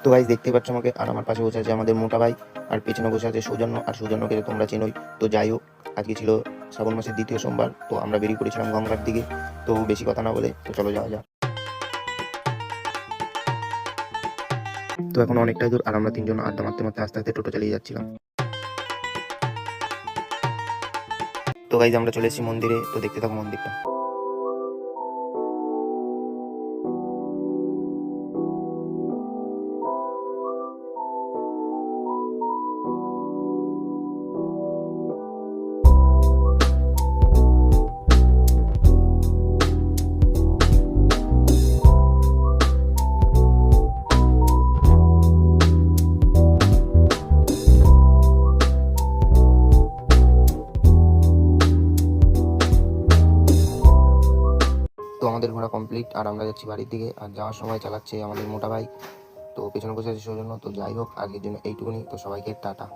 তো গাইস দেখতে পাচ্ছ আমাকে, আর আমার পাশে বসে আছে আমাদের মোটা ভাই, আর পেছনে বসে আছে সৌজন্য। আর সৌজন্যকে তো তোমরা চেনোই। তো যাই হোক, আজকে ছিল শ্রাবণ মাসের দ্বিতীয় সোমবার, তো আমরা বেরিয়ে পড়েছিলাম গঙ্গার দিকে। তো বেশি কথা না বলে তো চলো যাওয়া যাক। তো এখন অনেকটাই দূর, আর আমরা তিনজন আড্ডা মারতে মারতে আস্তে আস্তে টোটো চালিয়ে যাচ্ছিলাম। তো গাইস আমরা চলে এসেছি মন্দিরে, তো দেখতে থাকো মন্দিরটা। তো আমাদের ঘোরা কমপ্লিট, আর আমরা যাচ্ছি বাড়ির দিকে। আর যাওয়ার সময় চালাচ্ছে আমাদের মোটা ভাই, তো পেছনে বসে আছে সৌজন্য। তো যাই হোক, আজকের জন্য এইটুকুনি। তো সবাইকে টাটা।